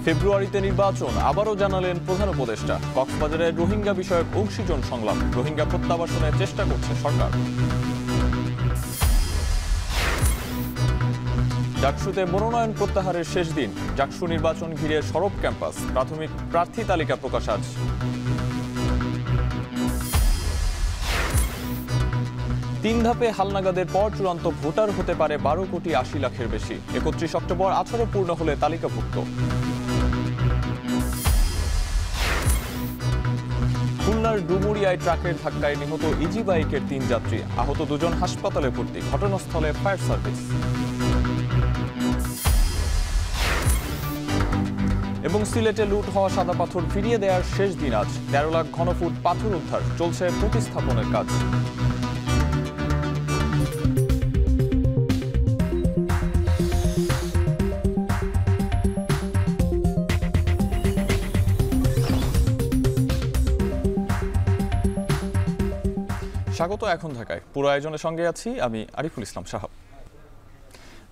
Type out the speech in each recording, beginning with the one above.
ফেব্রুয়ারিতে নির্বাচন, আবারও জানালেন প্রধান উপদেষ্টা। কক্সবাজারে রোহিঙ্গা বিষয়ক অংশীজন সংলাপ, রোহিঙ্গা প্রত্যাবাসনের চেষ্টা করছে সরকার। ডাকসুতে মনোনয়ন প্রত্যাহারের শেষ দিন, ডাকসু নির্বাচন ঘিরে সরব ক্যাম্পাস, প্রাথমিক প্রার্থী তালিকা প্রকাশ আজ। তিন ধাপে হালনাগাদের পর চূড়ান্ত ভোটার হতে পারে 12,80,00,000-এর বেশি। 31 অক্টোবর 18 পূর্ণ হলে তালিকাভুক্ত। খুলনার ডুমুরিয়ায় ট্রাকের ধাক্কায় নিহত ইজি বাইকের 3 যাত্রী, আহত 2 জন হাসপাতালে ভর্তি, ঘটনাস্থলে ফায়ার সার্ভিস। এবং সিলেটে লুট হওয়া সাদা পাথর ফিরিয়ে দেওয়ার শেষ দিন আজ। 13 লাখ ঘনফুট পাথর উদ্ধার, চলছে প্রতিস্থাপনের কাজ। স্বাগত এখন ঢাকায়। পুরো আয়োজনের সঙ্গে আছি আমি আরিফুল ইসলাম সাহাব।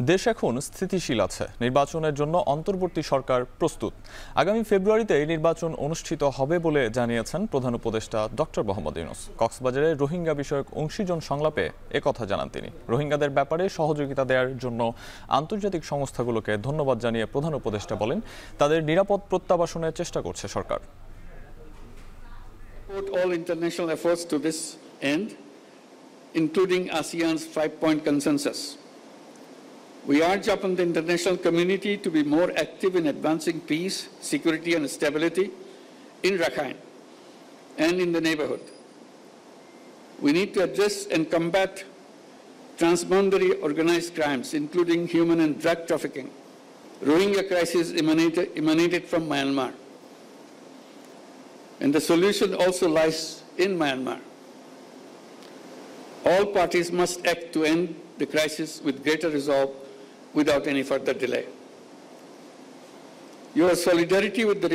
দেশ এখন স্থিতিশীল আছে, নির্বাচনের জন্য অন্তর্বর্তী সরকার প্রস্তুত। আগামী ফেব্রুয়ারিতে এই নির্বাচন অনুষ্ঠিত হবে বলে জানিয়েছেন প্রধান উপদেষ্টা ডক্টর মোহাম্মদ ইউনূস। কক্সবাজারে রোহিঙ্গা বিষয়ক অংশীজন সংলাপে একথা জানান তিনি। রোহিঙ্গাদের ব্যাপারে সহযোগিতা দেওয়ার জন্য আন্তর্জাতিক সংস্থাগুলোকে ধন্যবাদ জানিয়ে প্রধান উপদেষ্টা বলেন, তাদের নিরাপদ প্রত্যাবাসনের চেষ্টা করছে সরকার। All international efforts to this end, including ASEAN's 5-point consensus. We urge upon the international community to be more active in advancing peace, security and stability in Rakhine and in the neighborhood. We need to address and combat transboundary organized crimes, including human and drug trafficking. Rohingya crisis emanated from Myanmar, and the solution also lies in Myanmar. All parties must act to end the crisis with greater resolve without any further delay. Your solidarity with the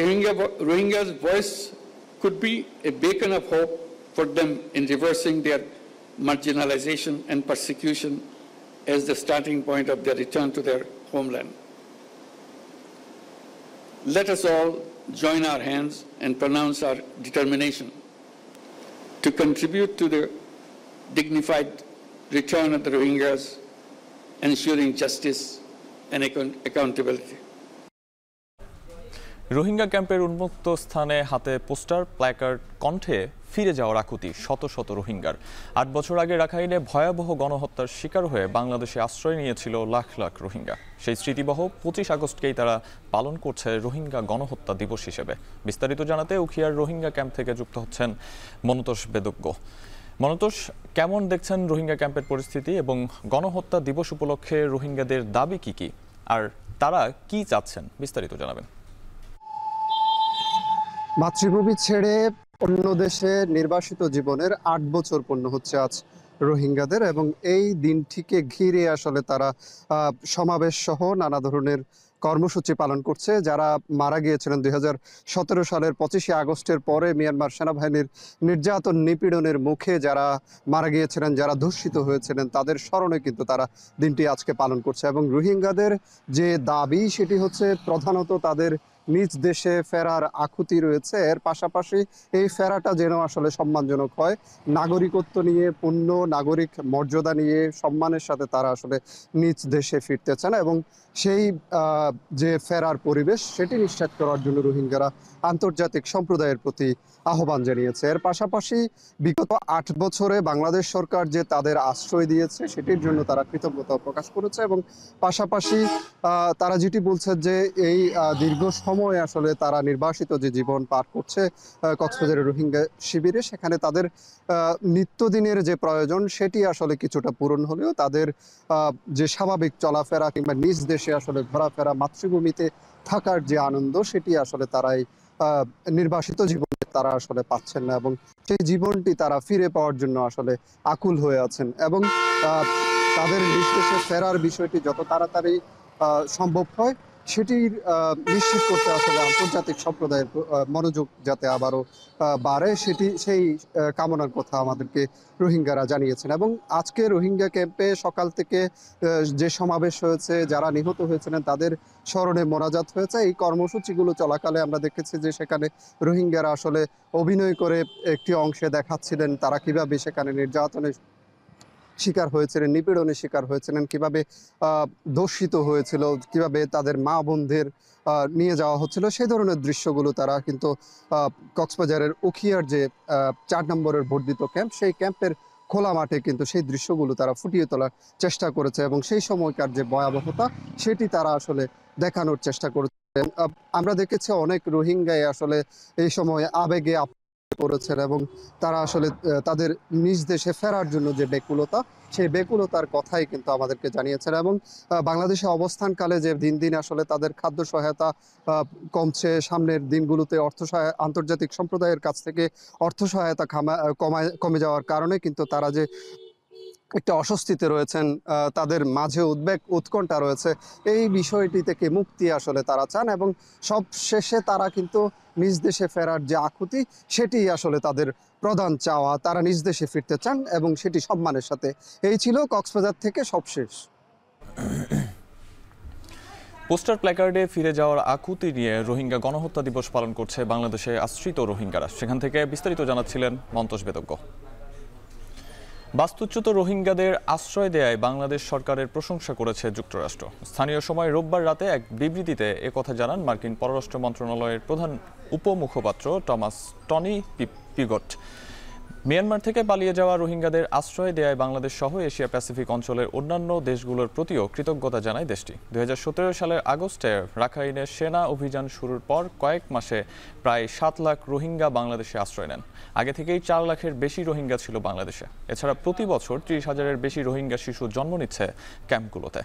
Rohingyas' voice could be a beacon of hope for them in reversing their marginalization and persecution as the starting point of their return to their homeland. Let us all join our hands and pronounce our determination to contribute to the dignified return of the Rohingyas, ensuring justice and accountability. Rohingya ক্যাম্পের উন্মুক্ত স্থানে হাতে poster, placard, কণ্ঠে ফিরে যাওয়ার আকুতি শত শত রোহিঙ্গার। 8 বছর আগে রাখাইনে ভয়াবহ গণহত্যার শিকার হয়ে বাংলাদেশে আশ্রয় নিয়েছিল লাখ লাখ রোহিঙ্গা। সেই স্মৃতিবহ 25 আগস্টকেই তারা পালন করছে রোহিঙ্গা গণহত্যা দিবস হিসেবে। বিস্তারিত জানাতে উখিয়ার রোহিঙ্গা ক্যাম্প থেকে যুক্ত হচ্ছেন মনতোষ বেদজ্ঞ। মনতোষ, কেমন দেখছেন রোহিঙ্গা ক্যাম্পের পরিস্থিতি এবং গণহত্যা দিবস উপলক্ষে রোহিঙ্গাদের দাবি কি আর তারা কি চাচ্ছেন, বিস্তারিত জানাবেন। মাতৃভূমি ছেড়ে অন্য দেশে নির্বাসিত জীবনের 8 বছর পূর্ণ হচ্ছে আজ রোহিঙ্গাদের, এবং এই দিনটিকে ঘিরে আসলে তারা সমাবেশ সহ নানা ধরনের কর্মসূচি পালন করছে। যারা মারা গিয়েছিলেন 2017 সালের 25 আগস্টের পরে মিয়ানমার সেনাবাহিনীর নির্যাতন নিপীড়নের মুখে যারা মারা গিয়েছিলেন, যারা ধর্ষিত হয়েছিলেন, তাদের স্মরণে কিন্তু তারা দিনটি আজকে পালন করছে। এবং রোহিঙ্গাদের যে দাবি সেটি হচ্ছে প্রধানত তাদের নিজ দেশে ফেরার আকুতি রয়েছে। এর পাশাপাশি এই ফেরাটা যেন আসলে সম্মানজনক হয়, নাগরিকত্ব নিয়ে, পূর্ণ নাগরিক মর্যাদা নিয়ে সম্মানের সাথে তারা আসলে নিজ দেশে ফিরতে চান, এবং সেই যে ফেরার পরিবেশ সেটি নিশ্চিত করার জন্য রোহিঙ্গারা আন্তর্জাতিক সম্প্রদায়ের প্রতি আহ্বান জানিয়েছে। এর পাশাপাশি বিগত 8 বছরে বাংলাদেশ সরকার যে তাদের আশ্রয় দিয়েছে সেটির জন্য তারা কৃতজ্ঞতা প্রকাশ করেছে, এবং পাশাপাশি তারা যেটি বলছে যে এই দীর্ঘ সময় আসলে তারা নির্বাসিত যে জীবন পার করছে কক্সবাজারের রোহিঙ্গা শিবিরে, সেখানে তাদের নিত্যদিনের যে প্রয়োজন সেটি আসলে কিছুটা পূরণ হলেও তাদের যে স্বাভাবিক চলাফেরা কিংবা নিজ দেশে আসলে ঘোরাফেরা, মাতৃভূমিতে থাকার যে আনন্দ সেটি আসলে তারাই নির্বাসিত জীবনে তারা আসলে পাচ্ছেন না, এবং সেই জীবনটি তারা ফিরে পাওয়ার জন্য আসলে আকুল হয়ে আছেন। এবং তাদের নিজ দেশে ফেরার বিষয়টি যত তাড়াতাড়ি সম্ভব হয় সেটির নিশ্চিত করতে আসলে আন্তর্জাতিক সম্প্রদায়ের মনোযোগ যাতে আবারও বাড়ে সেই কামনার কথা আমাদেরকে রোহিঙ্গারা জানিয়েছেন। এবং আজকে রোহিঙ্গা ক্যাম্পে সকাল থেকে যে সমাবেশ হয়েছে, যারা নিহত হয়েছিলেন তাদের স্মরণে মোনাজাত হয়েছে। এই কর্মসূচিগুলো চলাকালে আমরা দেখেছি যে সেখানে রোহিঙ্গারা আসলে অভিনয় করে একটি অংশে দেখাচ্ছিলেন তারা কিভাবে সেখানে নির্যাতনের শিকার হয়েছিলেন, নিপীড়নের শিকার হয়েছিলেন, কিভাবে ধর্ষিত হয়েছিল, কিভাবে তাদের মা বোনদের নিয়ে যাওয়া হচ্ছিল, সেই ধরনের দৃশ্যগুলো তারা কিন্তু কক্সবাজারের উখিয়ার যে 4 নম্বরের বর্ধিত ক্যাম্প, সেই ক্যাম্পের খোলা মাঠে কিন্তু সেই দৃশ্যগুলো তারা ফুটিয়ে তোলার চেষ্টা করেছে এবং সেই সময়কার যে ভয়াবহতা সেটি তারা আসলে দেখানোর চেষ্টা করেছে। আমরা দেখেছি অনেক রোহিঙ্গাই আসলে এই সময় আবেগে করেছেন এবং তারা আসলে তাদের নিজ দেশে ফেরার জন্য যে ব্যাকুলতা, সেই ব্যাকুলতার কথাই কিন্তু আমাদেরকে জানিয়েছেন। এবং বাংলাদেশে অবস্থানকালে যে দিন দিন আসলে তাদের খাদ্য সহায়তা কমছে, সামনের দিনগুলোতে আন্তর্জাতিক সম্প্রদায়ের কাছ থেকে অর্থ সহায়তা কমে যাওয়ার কারণে কিন্তু তারা যে একটা অস্বস্তিতে রয়েছেন, তাদের মাঝে উদ্বেগ উৎকণ্ঠা রয়েছে, এই বিষয়টি থেকে মুক্তি আসলে তারা চান এবং সব শেষে তারা কিন্তু নিজ দেশে ফেরার যে আকুতি, সেটি আসলে তাদের প্রধান চাওয়া। তারা নিজ দেশে ফিরতে চান এবং সেটি সম্মানের সাথে। এই ছিল কক্সবাজার থেকে সবশেষ। পোস্টার প্ল্যাকার্ডে ফিরে যাওয়ার আকুতি নিয়ে রোহিঙ্গা গণহত্যা দিবস পালন করছে বাংলাদেশে আশ্রিত রোহিঙ্গারা। সেখান থেকে বিস্তারিত জানাচ্ছিলেন মন্তোষ বেদজ্ঞ। বাস্তুচ্যুত রোহিঙ্গাদের আশ্রয় দেয়ায় বাংলাদেশ সরকারের প্রশংসা করেছে যুক্তরাষ্ট্র। স্থানীয় সময় রোববার রাতে এক বিবৃতিতে একথা জানান মার্কিন পররাষ্ট্র মন্ত্রণালয়ের প্রধান উপমুখপাত্র টনি পিগট। মিয়ানমার থেকে পালিয়ে যাওয়া রোহিঙ্গাদের আশ্রয় দেয়ায় বাংলাদেশ সহ এশিয়া প্যাসিফিক অঞ্চলের অন্যান্য দেশগুলোর প্রতিও কৃতজ্ঞতা জানায় দেশটি। 2017 সালের আগস্টে রাখাইনে সেনা অভিযান শুরুর পর কয়েক মাসে প্রায় 7 লাখ রোহিঙ্গা বাংলাদেশে আশ্রয় নেন। আগে থেকেই 4 লাখের বেশি রোহিঙ্গা ছিল বাংলাদেশে। এছাড়া প্রতি বছর 30,000-এর বেশি রোহিঙ্গা শিশু জন্ম নিচ্ছে ক্যাম্পগুলোতে।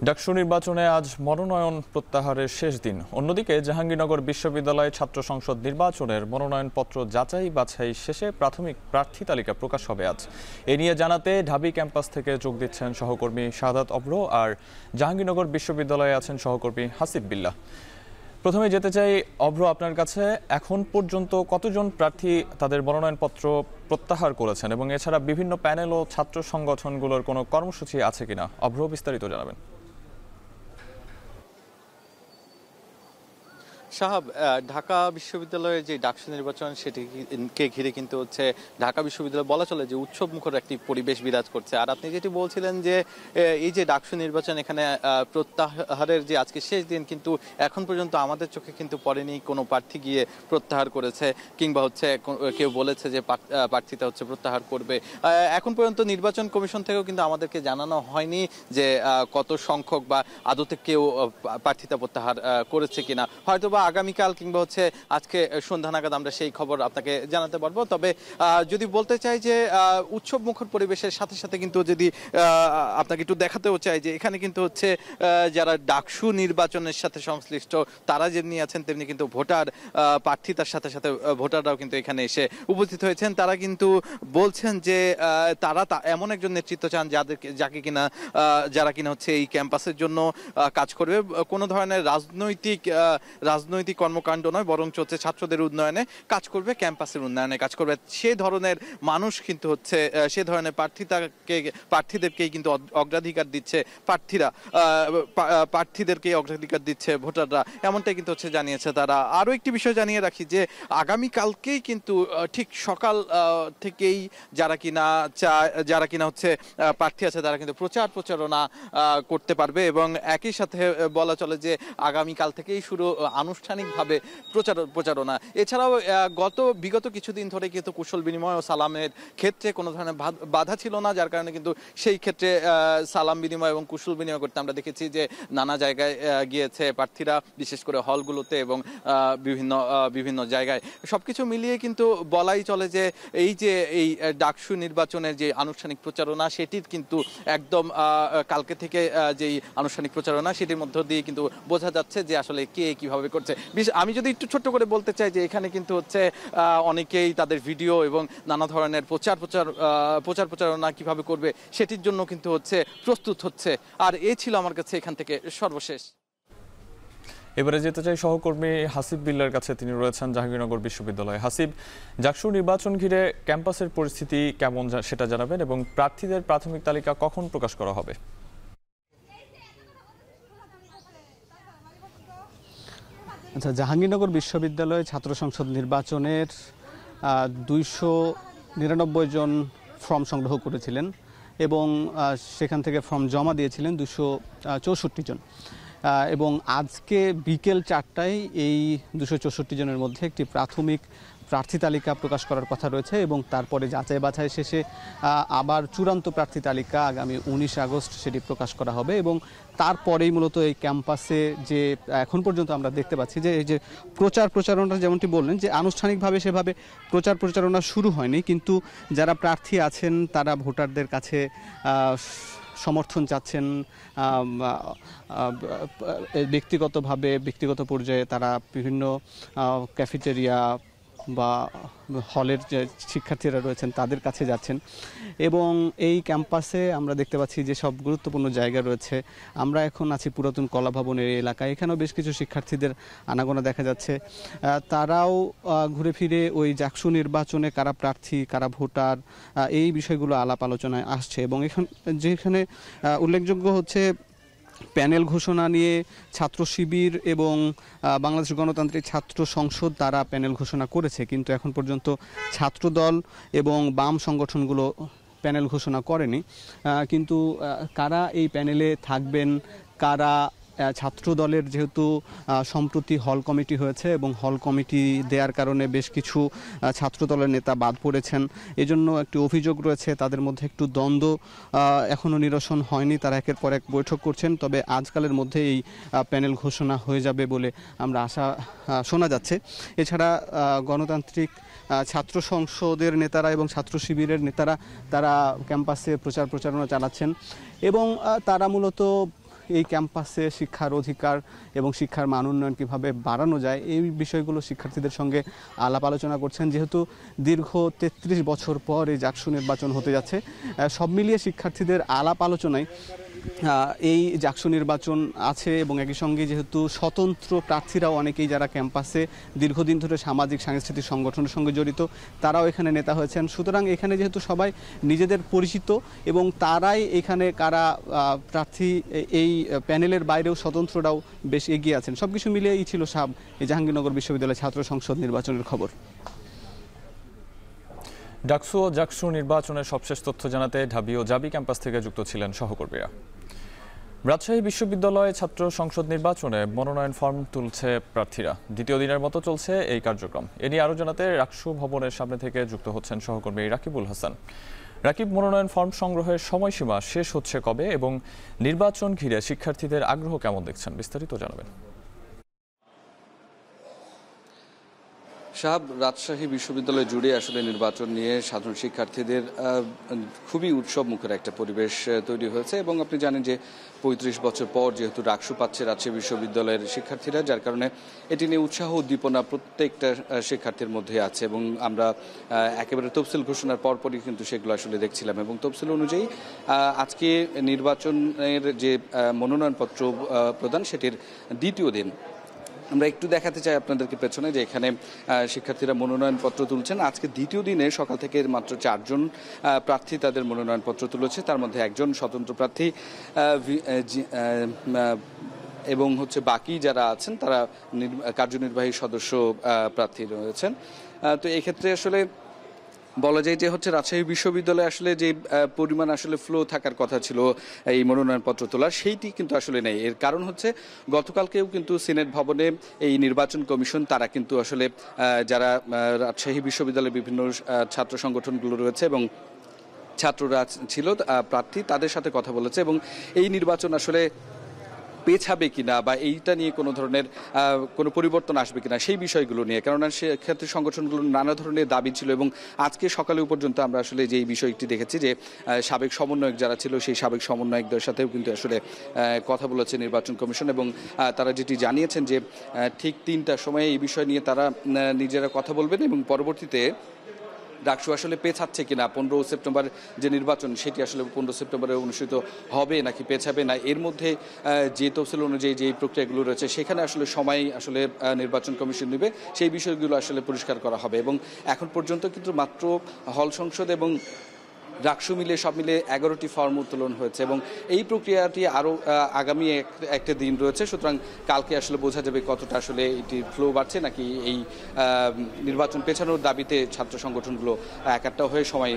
ডাকসু নির্বাচনে আজ মনোনয়ন প্রত্যাহারের শেষ দিন। অন্যদিকে জাহাঙ্গীরনগর বিশ্ববিদ্যালয় ছাত্র সংসদ নির্বাচনের মনোনয়নপত্র যাচাই বাছাই শেষে প্রাথমিক প্রার্থী তালিকা প্রকাশ হবে আজ। এ নিয়ে জানাতে ঢাবি ক্যাম্পাস থেকে যোগ দিচ্ছেন সহকর্মী শাহাদাত অভ্র, আর জাহাঙ্গীরনগর বিশ্ববিদ্যালয়ে আছেন সহকর্মী হাসিব বিল্লাহ। প্রথমে যেতে চাই অভ্র, আপনার কাছে এখন পর্যন্ত কতজন প্রার্থী তাদের মনোনয়নপত্র প্রত্যাহার করেছেন এবং এছাড়া বিভিন্ন প্যানেল ও ছাত্র সংগঠনগুলোর কোনো কর্মসূচি আছে কিনা? অভ্র, বিস্তারিত জানাবেন। সাহাব, ঢাকা বিশ্ববিদ্যালয়ের যে ডাকসু নির্বাচন সেটিকে ঘিরে কিন্তু হচ্ছে ঢাকা বিশ্ববিদ্যালয় বলা চলে যে উৎসব মুখর একটি পরিবেশ বিরাজ করছে। আর আপনি যেটি বলছিলেন যে এই যে ডাকসু নির্বাচন এখানে প্রত্যাহারের যে আজকে শেষ দিন, কিন্তু এখন পর্যন্ত আমাদের চোখে কিন্তু পড়েনি কোনো প্রার্থী গিয়ে প্রত্যাহার করেছে কিংবা হচ্ছে কেউ বলেছে যে প্রার্থীতা হচ্ছে প্রত্যাহার করবে। এখন পর্যন্ত নির্বাচন কমিশন থেকেও কিন্তু আমাদেরকে জানানো হয়নি যে কত সংখ্যক বা আদতে কেউ প্রার্থীতা প্রত্যাহার করেছে কিনা। হয়তোবা আগামীকাল কিংবা হচ্ছে আজকে সন্ধ্যা নাগাদ আমরা সেই খবর আপনাকে জানাতে পারবো। তবে যদি বলতে চাই যে উৎসব মুখর পরিবেশের সাথে সাথে কিন্তু যদি আপনাকে একটু দেখাতেও চাই যে এখানে কিন্তু হচ্ছে যারা ডাকসু নির্বাচনের সাথে সংশ্লিষ্ট তারা যেমনি আছেন তেমনি কিন্তু ভোটার প্রার্থীতার সাথে সাথে ভোটাররাও কিন্তু এখানে এসে উপস্থিত হয়েছেন। তারা কিন্তু বলছেন যে তারা এমন একজন নেতৃত্ব চান যারা কিনা হচ্ছে এই ক্যাম্পাসের জন্য কাজ করবে। কোনো ধরনের রাজনৈতিক কর্মকাণ্ড নয়, বরং হচ্ছে ছাত্রদের উন্নয়নে কাজ করবে, ক্যাম্পাসের উন্নয়নে কাজ করবে। সে ধরনের মানুষ কিন্তু হচ্ছে সে ধরনের প্রার্থীদেরকেই কিন্তু অগ্রাধিকার দিচ্ছে প্রার্থীদেরকেই অগ্রাধিকার দিচ্ছে ভোটাররা, এমনটাই কিন্তু হচ্ছে জানিয়েছে তারা। আরও একটি বিষয় জানিয়ে রাখি যে আগামীকালকেই কিন্তু ঠিক সকাল থেকেই যারা কিনা হচ্ছে প্রার্থী আছে তারা কিন্তু প্রচারণা করতে পারবে এবং একই সাথে বলা চলে যে আগামীকাল থেকেই শুরু আনুষ্ঠানিকভাবে প্রচারণা। এছাড়াও বিগত কিছুদিন ধরে কিন্তু কুশল বিনিময় ও সালামের ক্ষেত্রে কোনো ধরনের বাধা ছিল না, যার কারণে কিন্তু সেই ক্ষেত্রে সালাম বিনিময় এবং কুশল বিনিময় করতে আমরা দেখেছি যে নানা জায়গায় গিয়েছে প্রার্থীরা, বিশেষ করে হলগুলোতে এবং বিভিন্ন জায়গায়। সবকিছু মিলিয়ে কিন্তু বলাই চলে যে এই ডাকসু নির্বাচনের যে আনুষ্ঠানিক প্রচারণা সেটির কিন্তু একদম কালকে থেকে যেই আনুষ্ঠানিক প্রচারণা সেটির মধ্য দিয়ে কিন্তু বোঝা যাচ্ছে যে আসলে কে কিভাবে করছে। আমি যদি একটু ছোট্ট করে বলতে চাই যে এখানে কিন্তু হচ্ছে অনেকেই তাদের ভিডিও এবং নানা ধরনের প্রচারণা কিভাবে করবে সেটির জন্য কিন্তু হচ্ছে প্রস্তুত হচ্ছে। আর এই ছিল আমার কাছে এখান থেকে সর্বশেষ। এবারে যেতে চাই সহকর্মী হাসিব বিল্লার কাছে, তিনি রয়েছেন জাহাঙ্গীরনগর বিশ্ববিদ্যালয়ে। হাসিব, জাকসু নির্বাচন ঘিরে ক্যাম্পাসের পরিস্থিতি কেমন সেটা জানাবেন এবং প্রার্থীদের প্রাথমিক তালিকা কখন প্রকাশ করা হবে? আচ্ছা, জাহাঙ্গীরনগর বিশ্ববিদ্যালয়ে ছাত্র সংসদ নির্বাচনের 299 জন ফর্ম সংগ্রহ করেছিলেন এবং সেখান থেকে ফর্ম জমা দিয়েছিলেন 264 জন এবং আজকে বিকেল 4টায় এই 264 জনের মধ্যে একটি প্রাথমিক প্রার্থী তালিকা প্রকাশ করার কথা রয়েছে এবং তারপরে যাচাই বাছাই শেষে আবার চূড়ান্ত প্রার্থী তালিকা আগামী 19 আগস্ট সেটি প্রকাশ করা হবে এবং তারপরেই মূলত এই ক্যাম্পাসে যে এখন পর্যন্ত আমরা দেখতে পাচ্ছি যে এই যে প্রচারণা যেমনটি বললেন যে আনুষ্ঠানিকভাবে সেভাবে প্রচারণা শুরু হয়নি, কিন্তু যারা প্রার্থী আছেন তারা ভোটারদের কাছে সমর্থন চাচ্ছেন, ব্যক্তিগত পর্যায়ে তারা বিভিন্ন ক্যাফেটেরিয়া বা হলের যে শিক্ষার্থীরা রয়েছেন তাদের কাছে যাচ্ছেন এবং এই ক্যাম্পাসে আমরা দেখতে পাচ্ছি যে সব গুরুত্বপূর্ণ জায়গা রয়েছে। আমরা এখন আছি পুরাতন কলা ভবনের এলাকায়, এখানেও বেশ কিছু শিক্ষার্থীদের আনাগোনা দেখা যাচ্ছে। তারাও ঘুরে ফিরে ওই জাকসু নির্বাচনে কারা প্রার্থী কারা ভোটার এই বিষয়গুলো আলাপ আলোচনায় আসছে এবং যেখানে উল্লেখযোগ্য হচ্ছে প্যানেল ঘোষণা নিয়ে ছাত্র শিবির এবং বাংলাদেশ গণতান্ত্রিক ছাত্র সংসদ তারা প্যানেল ঘোষণা করেছে, কিন্তু এখন পর্যন্ত ছাত্রদল এবং বাম সংগঠনগুলো প্যানেল ঘোষণা করেনি। কিন্তু কারা এই প্যানেলে থাকবেন, কারা ছাত্র দলের যেহেতু সম্প্রতি হল কমিটি হয়েছে এবং হল কমিটি দেওয়ার কারণে বেশ কিছু ছাত্র দলের নেতা বাদ পড়েছেন, এজন্য একটি অভিযোগ রয়েছে, তাদের মধ্যে একটু দ্বন্দ্ব এখনও নিরসন হয়নি, তারা একের পর এক বৈঠক করছেন। তবে আজকালের মধ্যে এই প্যানেল ঘোষণা হয়ে যাবে বলে আমরা শোনা যাচ্ছে। এছাড়া গণতান্ত্রিক ছাত্র সংসদের নেতারা এবং ছাত্র শিবিরের নেতারা তারা ক্যাম্পাসে প্রচারণা চালাচ্ছেন এবং তারা মূলত এই ক্যাম্পাসে শিক্ষার অধিকার এবং শিক্ষার মান উন্নয়ন কীভাবে বাড়ানো যায় এই বিষয়গুলো শিক্ষার্থীদের সঙ্গে আলাপ আলোচনা করছেন। যেহেতু দীর্ঘ 33 বছর পর এই জাকসু নির্বাচন হতে যাচ্ছে, সব মিলিয়ে শিক্ষার্থীদের আলাপ আলোচনায় এই জাকসু নির্বাচন আছে এবং একই সঙ্গে যেহেতু স্বতন্ত্র প্রার্থীরাও অনেকেই যারা ক্যাম্পাসে দীর্ঘদিন ধরে সামাজিক সাংস্কৃতিক সংগঠনের সঙ্গে জড়িত তারাও এখানে নেতা হয়েছেন, সুতরাং এখানে যেহেতু সবাই নিজেদের পরিচিত এবং তারাই এখানে কারা প্রার্থী এই প্যানেলের বাইরেও স্বতন্ত্ররাও বেশ এগিয়ে আছেন। সব কিছু মিলিয়ে এই ছিল এই জাহাঙ্গীরনগর বিশ্ববিদ্যালয় ছাত্র সংসদ নির্বাচনের খবর। ডাকসু ও জাকসু নির্বাচনের সবশেষ তথ্য জানাতে ঢাবি ও জাবি ক্যাম্পাস থেকে যুক্ত ছিলেন সহকর্মীরা। রাজশাহী বিশ্ববিদ্যালয়ে ছাত্র সংসদ নির্বাচনে মনোনয়ন ফর্ম তুলছে প্রার্থীরা। দ্বিতীয় দিনের মতো চলছে এই কার্যক্রম। এ নিয়ে আরও জানাতে রাকসু ভবনের সামনে থেকে যুক্ত হচ্ছেন সহকর্মী রাকিবুল হাসান। রাকিব, মনোনয়ন ফর্ম সংগ্রহের সময়সীমা শেষ হচ্ছে কবে এবং নির্বাচন ঘিরে শিক্ষার্থীদের আগ্রহ কেমন দেখছেন, বিস্তারিত জানাবেন। সাহাব, রাজশাহী বিশ্ববিদ্যালয় জুড়ে আসলে নির্বাচন নিয়ে সাধারণ শিক্ষার্থীদের খুবই উৎসব মুখের একটা পরিবেশ তৈরি হয়েছে এবং আপনি জানেন যে 35 বছর পর যেহেতু ডাকসু পাচ্ছে রাজশাহী বিশ্ববিদ্যালয়ের শিক্ষার্থীরা, যার কারণে এটি নিয়ে উৎসাহ উদ্দীপনা প্রত্যেকটা শিক্ষার্থীর মধ্যে আছে এবং আমরা একেবারে তফসিল ঘোষণার পরপরই কিন্তু সেগুলো আসলে দেখছিলাম এবং তফসিল অনুযায়ী আজকে নির্বাচনের যে মনোনয়নপত্র প্রদান সেটির দ্বিতীয় দিন। আমরা একটু দেখাতে চাই আপনাদেরকে পেছনে যে এখানে শিক্ষার্থীরা মনোনয়নপত্র তুলছেন। আজকে দ্বিতীয় দিনে সকাল থেকে মাত্র 4 জন প্রার্থী তাদের মনোনয়নপত্র তুলেছে, তার মধ্যে একজন স্বতন্ত্র প্রার্থী এবং বাকি যারা আছেন তারা কার্যনির্বাহী সদস্য প্রার্থী রয়েছেন। তো এক্ষেত্রে আসলে বলা যায় যে হচ্ছে রাজশাহী বিশ্ববিদ্যালয়ে আসলে যে পরিমাণ আসলে ফ্লো থাকার কথা ছিল এই মনোনয়নপত্র তোলার, সেইটি কিন্তু আসলে নেই। এর কারণ হচ্ছে গতকালকেও কিন্তু সিনেট ভবনে এই নির্বাচন কমিশন তারা কিন্তু আসলে যারা রাজশাহী বিশ্ববিদ্যালয়ের বিভিন্ন ছাত্র সংগঠনগুলো রয়েছে এবং ছাত্ররা ছিল প্রার্থী, তাদের সাথে কথা বলেছে এবং এই নির্বাচন আসলে পেছাবে কিনা বা এইটা নিয়ে কোনো ধরনের কোনো পরিবর্তন আসবে কিনা সেই বিষয়গুলো নিয়ে, কেননা সেক্ষেত্রে সংগঠনগুলোর নানা ধরনের দাবি ছিল এবং আজকে সকালে পর্যন্ত আমরা আসলে যে বিষয়টি দেখেছি যে সাবেক সমন্বয়ক যারা ছিল সেই সাবেক সমন্বয়কদের সাথেও কিন্তু আসলে কথা বলেছে নির্বাচন কমিশন এবং তারা যেটি জানিয়েছেন যে ঠিক 3টার সময় এই বিষয় নিয়ে তারা নিজেরা কথা বলবেন এবং পরবর্তীতে ডাকসু আসলে পেছাচ্ছে কিনা, 15 সেপ্টেম্বর যে নির্বাচন সেটি আসলে 15 সেপ্টেম্বরে অনুষ্ঠিত হবে নাকি পেছাবে না, এর মধ্যে যে তফসিল অনুযায়ী যে প্রক্রিয়াগুলো রয়েছে সেখানে আসলে সময় আসলে নির্বাচন কমিশন নেবে, সেই বিষয়গুলো আসলে পরিষ্কার করা হবে। এবং এখন পর্যন্ত কিন্তু মাত্র হল সংসদ এবং ডাকসু মিলে সব মিলে 11টি ফর্ম উত্তোলন হয়েছে এবং এই প্রক্রিয়াটি আরও আগামী একটা দিন রয়েছে। সুতরাং কালকে আসলে বোঝা যাবে কতটা আসলে এটি ফ্লো বাড়ছে নাকি এই নির্বাচন পেছানোর দাবিতে ছাত্র সংগঠনগুলো একটা হয়ে সময়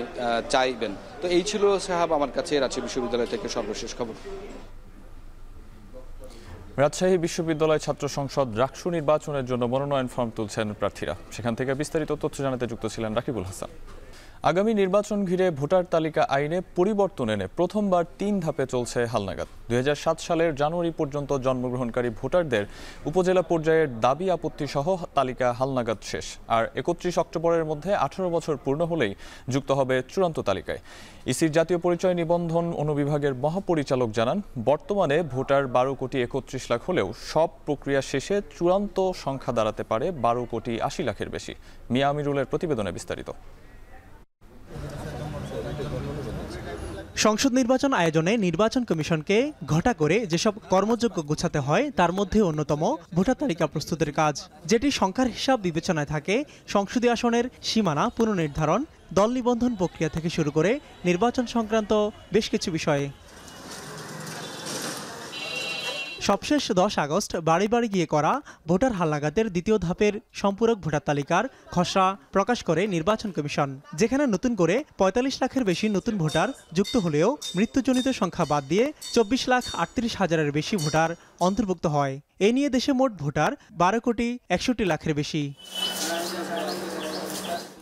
চাইবেন। তো এই ছিল সাহাব আমার কাছে রাজশাহী বিশ্ববিদ্যালয় থেকে সর্বশেষ খবর। রাজশাহী বিশ্ববিদ্যালয় ছাত্র সংসদ ডাকসু নির্বাচনের জন্য মনোনয়ন ফর্ম তুলছেন প্রার্থীরা। সেখান থেকে বিস্তারিত তথ্য জানাতে যুক্ত ছিলেন রাকিবুল হাসান। আগামী নির্বাচন ঘিরে ভোটার তালিকা আইনে পরিবর্তন এনে প্রথমবার 3 ধাপে চলছে হালনাগাদ। 2007 সালের জানুয়ারি পর্যন্ত জন্মগ্রহণকারী ভোটারদের উপজেলা পর্যায়ের দাবি আপত্তি সহ তালিকা হালনাগাদ শেষ। আর 31 অক্টোবরের মধ্যে 18 বছর পূর্ণ হলেই যুক্ত হবে চূড়ান্ত তালিকায়। ইসির জাতীয় পরিচয় নিবন্ধন অনুবিভাগের মহাপরিচালক জানান, বর্তমানে ভোটার 12 কোটি 31 লাখ হলেও সব প্রক্রিয়া শেষে চূড়ান্ত সংখ্যা দাঁড়াতে পারে 12 কোটি 80 লাখের বেশি। মিয়া আমিরুলের প্রতিবেদনে বিস্তারিত। সংসদ নির্বাচন আয়োজনে নির্বাচন কমিশনকে ঘটা করে যেসব কর্মযোগ্য গোছাতে হয় তার মধ্যে অন্যতম ভোটার তালিকা প্রস্তুতের কাজ, যেটি সংখ্যার হিসাব বিবেচনায় থাকে সংসদীয় আসনের সীমানা পুনর্নির্ধারণ, দল নিবন্ধন প্রক্রিয়া থেকে শুরু করে নির্বাচন সংক্রান্ত বেশ কিছু বিষয়ে। সবশেষ 10 আগস্ট বাড়ি বাড়ি গিয়ে করা ভোটার হালনাগাদের দ্বিতীয় ধাপের সম্পূরক ভোটার তালিকার খসড়া প্রকাশ করে নির্বাচন কমিশন, যেখানে নতুন করে 45 লাখের বেশি নতুন ভোটার যুক্ত হলেও মৃত্যুজনিত সংখ্যা বাদ দিয়ে 24,38,000-এর বেশি ভোটার অন্তর্ভুক্ত হয়। এ নিয়ে দেশে মোট ভোটার 12 কোটি 61 লাখের বেশি।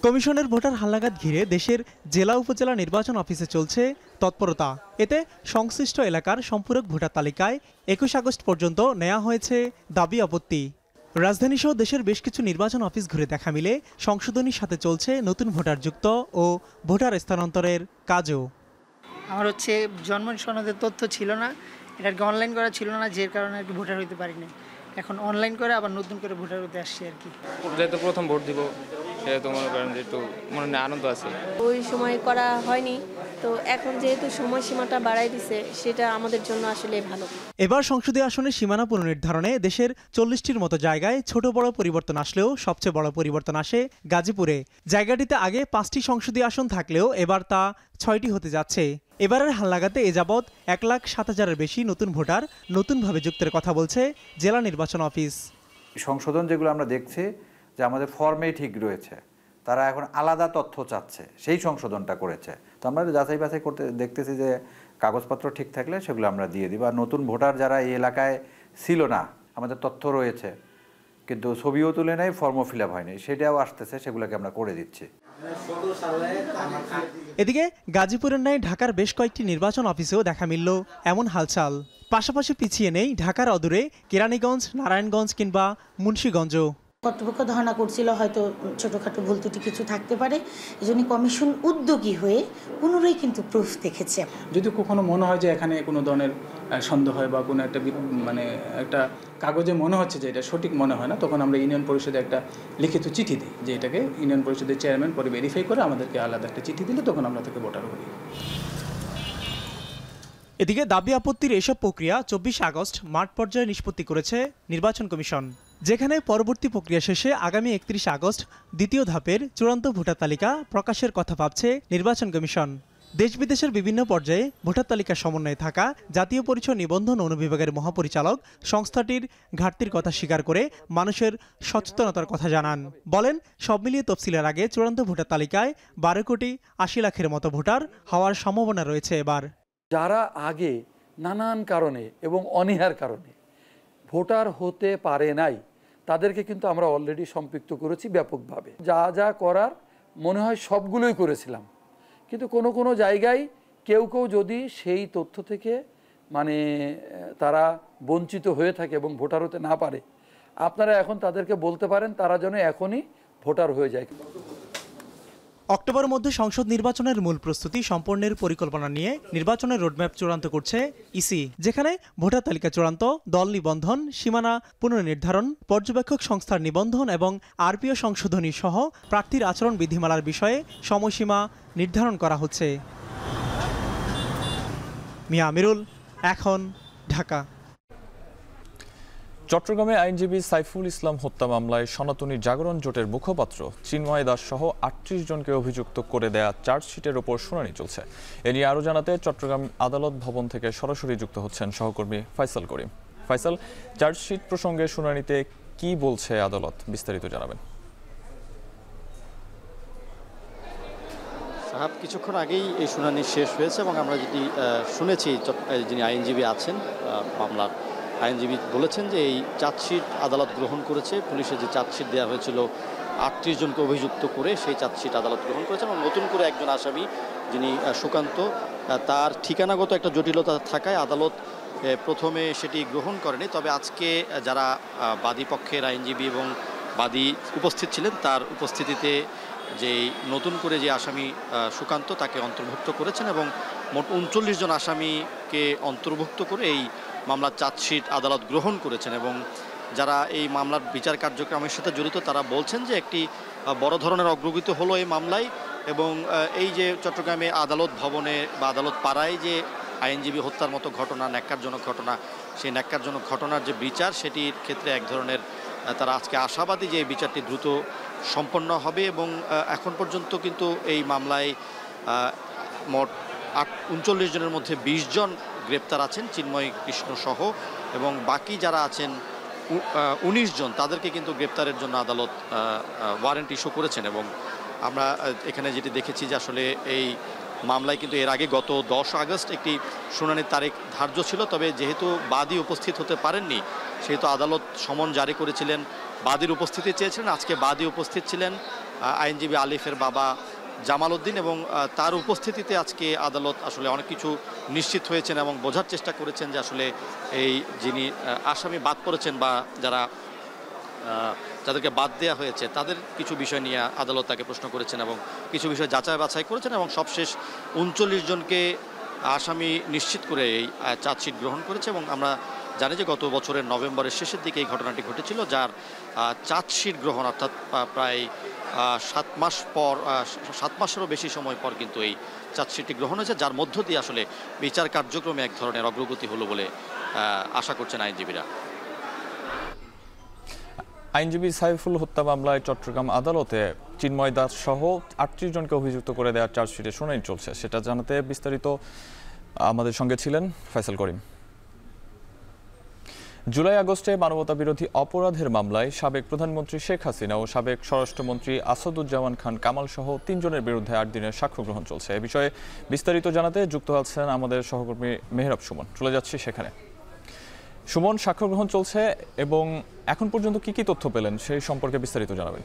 কমিশনের ভোটার হালনাগাদ ঘিরে দেশের জেলা উপজেলা নির্বাচন অফিসে চলছে তৎপরতা। এতে সংশ্লিষ্ট এলাকার সম্পূরক ভোটার তালিকায় 21 আগস্ট পর্যন্ত নেওয়া হয়েছে দাবি আপত্তি। রাজধানীসহ দেশের বেশ কিছু নির্বাচন অফিস ঘুরে দেখা মিলে সংশোধনীর সাথে চলছে নতুন ভোটার যুক্ত ও ভোটার স্থানান্তরের কাজও। আমার জন্ম সনদের তথ্য ছিল না, এটাকে অনলাইন করা ছিল না, যে কারণে আর কি ভোটার হইতে পারিনি। এখন অনলাইন করে আবার নতুন করে ভোটার হতে আসছি আর কি। যেহেতু প্রথম ভোট দিব সেহেতু মনে করেন যে একটু মনে আনন্দ আছে। ওই সময় করা হয়নি, তো এখন যেহেতু সময়সীমাটা বাড়াই দিছে সেটা আমাদের জন্য আসলে ভালো। এবার সংসদীয় আসনের সীমানা পুনর্নির্ধারণে দেশের 40টির মতো জায়গায় ছোট বড় পরিবর্তন আসলেও সবচেয়ে বড় পরিবর্তন আসে গাজীপুরে। জায়গাটিতে আগে 5টি সংসদীয় আসন থাকলেও এবার তা 6টি হতে যাচ্ছে। এবারের হালনাগাদে এ যাবৎ 1,07,000-এর বেশি নতুন ভোটার নতুনভাবে যুক্তের কথা বলছে জেলা নির্বাচন অফিস। সংশোধন যেগুলো আমরা দেখছি যে আমাদের ফর্মেই ঠিক রয়েছে, তারা এখন আলাদা তথ্য চাচ্ছে, সেই সংশোধনটা করেছে। তো আমরা যাচাই বাছাই করতে দেখতেছি যে কাগজপত্র ঠিক থাকলে সেগুলো আমরা দিয়ে দিই। বা নতুন ভোটার যারা এই এলাকায় ছিল না, আমাদের তথ্য রয়েছে কিন্তু ছবিও তুলে নেই, ফর্মও ফিল আপ হয়নি, সেটাও আসতেছে, সেগুলোকে আমরা করে দিচ্ছি। এদিকে গাজীপুরের ন্যায় ঢাকার বেশ কয়েকটি নির্বাচন অফিসেও দেখা মিলল এমন হালচাল। পাশাপাশি পিছিয়ে নেই ঢাকার অদূরে কেরানীগঞ্জ, নারায়ণগঞ্জ কিংবা মুন্সিগঞ্জও। কর্তৃপক্ষ ধারণা করছিল হয়তো ছোটোখাটো ভুল ত্রুটি কিছু থাকতে পারে, এই জন্য কমিশন উদ্যোগী হয়ে পুনরায় কিন্তু প্রুফ দেখেছে। যদি কখনো মনে হয় যে এখানে কোনো ধরনের সন্দেহ হয় বা কোনো একটা একটা কাগজে মনে হচ্ছে যে এটা সঠিক মনে হয় না, তখন আমরা ইউনিয়ন পরিষদে একটা লিখিত চিঠি দিই, যে এটাকে ইউনিয়ন পরিষদের চেয়ারম্যান পরে ভেরিফাই করে আমাদেরকে আলাদা একটা চিঠি দিলে তখন আমরা তাকে ভোটার করি। এদিকে দাবি আপত্তির এসব প্রক্রিয়া 24 আগস্ট মাঠ পর্যায়ে নিষ্পত্তি করেছে নির্বাচন কমিশন, যেখানে পরবর্তী প্রক্রিয়া শেষে আগামী 31 আগস্ট দ্বিতীয় ধাপের চূড়ান্ত ভোটার তালিকা প্রকাশের কথা ভাবছে নির্বাচন কমিশন। দেশ বিদেশের বিভিন্ন পর্যায়ে ভোটার তালিকার সমন্বয়ে থাকা জাতীয় পরিচয় নিবন্ধন অনুবিভাগের মহাপরিচালক সংস্থাটির ঘাটতির কথা স্বীকার করে মানুষের সচেতনতার কথা জানান। বলেন, সব মিলিয়ে তফসিলের আগে চূড়ান্ত ভোটার তালিকায় 12,80,00,000-এর মতো ভোটার হওয়ার সম্ভাবনা রয়েছে এবার। যারা আগে নানান কারণে এবং অনীহার কারণে ভোটার হতে পারে নাই, তাদেরকে কিন্তু আমরা অলরেডি সম্পৃক্ত করেছি ব্যাপকভাবে। যা যা করার মনে হয় সবগুলোই করেছিলাম, কিন্তু কোনো কোনো জায়গায় কেউ যদি সেই তথ্য থেকে তারা বঞ্চিত হয়ে থাকে এবং ভোটার হতে না পারে, আপনারা এখন তাদেরকে বলতে পারেন তারা যেন এখনই ভোটার হয়ে যায়। অক্টোবরের মধ্যে সংসদ নির্বাচনের মূল প্রস্তুতি সম্পন্নের পরিকল্পনা নিয়ে নির্বাচনের রোডম্যাপ চূড়ান্ত করছে ইসি, যেখানে ভোটার তালিকা চূড়ান্ত, দল নিবন্ধন, সীমানা পুনর্নির্ধারণ, পর্যবেক্ষক সংস্থার নিবন্ধন এবং আরপিও সংশোধনী সহ প্রার্থীর আচরণ বিধিমালার বিষয়ে সময়সীমা নির্ধারণ করা হচ্ছে। মিয়া আমিরুল, এখন, ঢাকা। চট্টগ্রামে আইনজীবী সাইফুল ইসলাম হত্যা মামলায় সনাতনী জাগরণ জোটের মুখপাত্র চিন্ময় দাস সহ 38 জনকে অভিযুক্ত করে দেয়া চার্জশিটের ওপর শুনানি চলছে। এ নিয়ে আরও জানাতে চট্টগ্রাম আদালত ভবন থেকে সরাসরি যুক্ত হচ্ছেন সহকর্মী ফাইসাল করিম। ফাইসাল, চার্জশিট প্রসঙ্গে শুনানিতে কি বলছে আদালত, বিস্তারিত জানাবেন। সাহাব, কিছুক্ষণ আগেই এই শুনানি শেষ হয়েছে এবং আমরা যেটি শুনেছি, যিনি আইনজীবী আছেন মামলার আইনজীবী বলেছেন যে এই চার্জশিট আদালত গ্রহণ করেছে। পুলিশের যে চার্জশিট দেওয়া হয়েছিল 38 জনকে অভিযুক্ত করে, সেই চার্জশিট আদালত গ্রহণ করেছে এবং নতুন করে একজন আসামি যিনি সুকান্ত, তার ঠিকানাগত একটা জটিলতা থাকায় আদালত প্রথমে সেটি গ্রহণ করেনি। তবে আজকে যারা বাদী পক্ষের আইনজীবী এবং বাদী উপস্থিত ছিলেন, তার উপস্থিতিতে যে নতুন করে যে আসামি সুকান্ত তাকে অন্তর্ভুক্ত করেছেন এবং মোট 39 জন আসামিকে অন্তর্ভুক্ত করে এই মামলার চার্জশিট আদালত গ্রহণ করেছেন। এবং যারা এই মামলার বিচার কার্যক্রমের সাথে জড়িত তারা বলছেন যে একটি বড় ধরনের অগ্রগতি হলো এই মামলায়। এবং এই যে চট্টগ্রামে আদালত ভবনে বা আদালত পাড়ায় যে আইনজীবী হত্যার মতো ঘটনা, ন্যাক্কারজনক ঘটনা, সেই ন্যাক্কারজনক ঘটনার যে বিচার, সেটির ক্ষেত্রে এক ধরনের তারা আজকে আশাবাদী যে এই বিচারটি দ্রুত সম্পন্ন হবে। এবং এখন পর্যন্ত কিন্তু এই মামলায় মোট 39 জনের মধ্যে 20 জন গ্রেপ্তার আছেন চিন্ময় কৃষ্ণ সহ, এবং বাকি যারা আছেন 19 জন, তাদেরকে কিন্তু গ্রেপ্তারের জন্য আদালত ওয়ারেন্ট ইস্যু করেছেন। এবং আমরা এখানে যেটি দেখেছি যে আসলে এই মামলায় কিন্তু এর আগে গত 10 আগস্ট একটি শুনানির তারিখ ধার্য ছিল, তবে যেহেতু বাদী উপস্থিত হতে পারেননি সেহেতু আদালত সমন জারি করেছিলেন, বাদীর উপস্থিতি চেয়েছিলেন। আজকে বাদী উপস্থিত ছিলেন আইনজীবী আলিফের বাবা জামাল উদ্দিন, এবং তার উপস্থিতিতে আজকে আদালত আসলে অনেক কিছু নিশ্চিত হয়েছেন এবং বোঝার চেষ্টা করেছেন যে আসলে এই যিনি আসামি বাদ পড়েছেন বা যাদেরকে বাদ দেওয়া হয়েছে তাদের কিছু বিষয় নিয়ে আদালত তাকে প্রশ্ন করেছেন এবং কিছু বিষয় যাচাই বাছাই করেছেন এবং সবশেষ 39 জনকে আসামি নিশ্চিত করে এই চার্জশিট গ্রহণ করেছে। এবং আমরা জানি যে গত বছরের নভেম্বরের শেষের দিকে এই ঘটনাটি ঘটেছিল, যার চার্জশিট গ্রহণ অর্থাৎ প্রায় 7 মাস পর, 7 মাসেরও বেশি সময় পর কিন্তু এই চার্জশিটটি গ্রহণ হয়েছে, যার মধ্য দিয়ে আসলে বিচার কার্যক্রমে এক ধরনের অগ্রগতি হলো বলে আশা করছেন আইনজীবীরা। আইনজীবী সাইফুল হত্যা মামলায় চট্টগ্রাম আদালতে চিন্ময় দাস সহ 38 জনকে অভিযুক্ত করে দেওয়ার চার্জশিটে শুনানি চলছে, সেটা জানাতে বিস্তারিত আমাদের সঙ্গে ছিলেন ফাইসাল করিম। জুলাই আগস্টে মানবতা বিরোধী অপরাধের মামলায় সাবেক প্রধানমন্ত্রী শেখ হাসিনা ও সাবেক স্বরাষ্ট্রমন্ত্রী আসাদুজ্জামান খান কামাল সহ 3 জনের বিরুদ্ধে 8 দিনের সাক্ষ্য গ্রহণ চলছে। এ বিষয়ে বিস্তারিত জানাতে যুক্ত আছেন আমাদের সহকর্মী মেহরাব সুমন। চলে যাচ্ছি সেখানে। সুমন, সাক্ষ্য গ্রহণ চলছে এবং এখন পর্যন্ত কি কি তথ্য পেলেন সেই সম্পর্কে বিস্তারিত জানাবেন।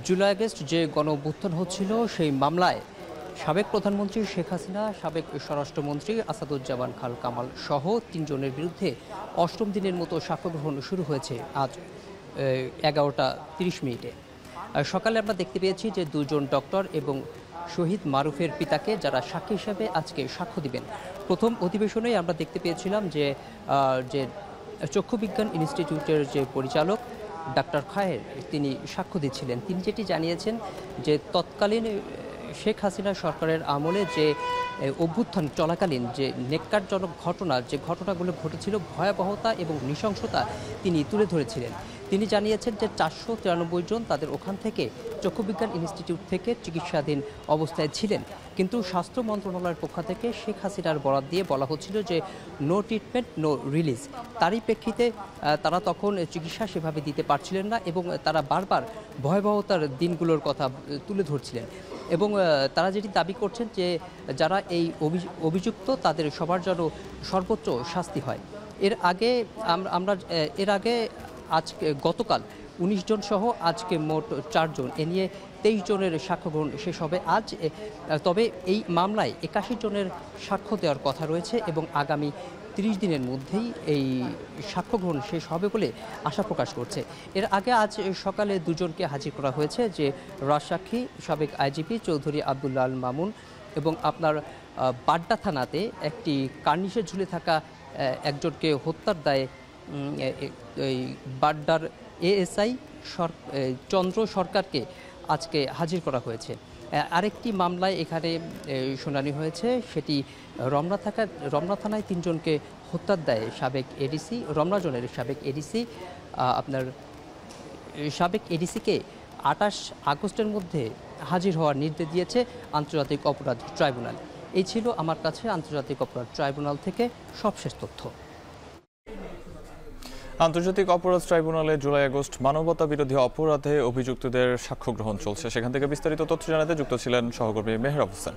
জুলাই আগস্ট যে গণঅভ্যুত্থান হচ্ছিল সেই মামলায় সাবেক প্রধানমন্ত্রী শেখ হাসিনা, সাবেক স্বরাষ্ট্রমন্ত্রী আসাদুজ্জামান খান কামাল সহ 3 জনের বিরুদ্ধে 8ম দিনের মতো সাক্ষ্য গ্রহণ শুরু হয়েছে আজ 11:30 সকালে আমরা দেখতে পেয়েছি যে 2 জন ডক্টর এবং শহীদ মারুফের পিতাকে যারা সাক্ষী হিসেবে আজকে সাক্ষ্য দিবেন। প্রথম অধিবেশনেই আমরা দেখতে পেয়েছিলাম যে চক্ষু বিজ্ঞান ইনস্টিটিউটের যে পরিচালক ডাক্তার খায়ের তিনি সাক্ষ্য দিচ্ছিলেন। তিনি যেটি জানিয়েছেন যে তৎকালীন শেখ হাসিনা সরকারের আমলে যে অভ্যুত্থান চলাকালীন যে নেককারজনক ঘটনা, যে ঘটনাগুলো ঘটেছিল, ভয়াবহতা এবং নৃশংসতা তিনি তুলে ধরেছিলেন। তিনি জানিয়েছেন যে 493 জন তাদের ওখান থেকে চক্ষুবিজ্ঞান ইনস্টিটিউট থেকে চিকিৎসাধীন অবস্থায় ছিলেন, কিন্তু স্বাস্থ্য মন্ত্রণালয়ের পক্ষ থেকে শেখ হাসিনার বরাত দিয়ে বলা হচ্ছিল যে নো ট্রিটমেন্ট নো রিলিজ। তারই প্রেক্ষিতে তারা তখন চিকিৎসা সেভাবে দিতে পারছিলেন না এবং তারা বারবার ভয়াবহতার দিনগুলোর কথা তুলে ধরছিলেন এবং তারা যেটি দাবি করছেন যে যারা এই অভিযুক্ত তাদের সবার যেন সর্বোচ্চ শাস্তি হয়। এর আগে আজকে গতকাল 19 জন সহ আজকে মোট 4 জন, এ নিয়ে 23 জনের সাক্ষ্য গ্রহণ শেষ হবে আজ। তবে এই মামলায় 81 জনের সাক্ষ্য দেওয়ার কথা রয়েছে এবং আগামী 30 দিনের মধ্যেই এই সাক্ষ্য গ্রহণ শেষ হবে বলে আশা প্রকাশ করছে। এর আগে আজ সকালে 2 জনকে হাজির করা হয়েছে, যে রাজসাক্ষী সাবেক আইজিপি চৌধুরী আব্দুল্লাহ আল মামুন এবং আপনার বাড্ডা থানাতে একটি কার্নিশে ঝুলে থাকা একজনকে হত্যার দায়ে এই বাড্ডার এএসআই চন্দ্র সরকারকে আজকে হাজির করা হয়েছে। আরেকটি মামলায় এখানে শুনানি হয়েছে, সেটি রমনা থানায় 3 জনকে হত্যার দায়ে সাবেক এডিসি রমনা জোনের সাবেক এডিসিকে 28 আগস্টের মধ্যে হাজির হওয়ার নির্দেশ দিয়েছে আন্তর্জাতিক অপরাধ ট্রাইব্যুনাল। এই ছিল আমার কাছে আন্তর্জাতিক অপরাধ ট্রাইব্যুনাল থেকে সবশেষ তথ্য। আন্তর্জাতিক অপরাধ ট্রাইব্যুনালে জুলাই আগস্ট মানবতা বিরোধী অপরাধে অভিযুক্তদের সাক্ষ্য গ্রহণ চলছে। সেখান থেকে বিস্তারিত তথ্য জানাতে যুক্ত ছিলেন সহকর্মী মেহরাব হোসেন।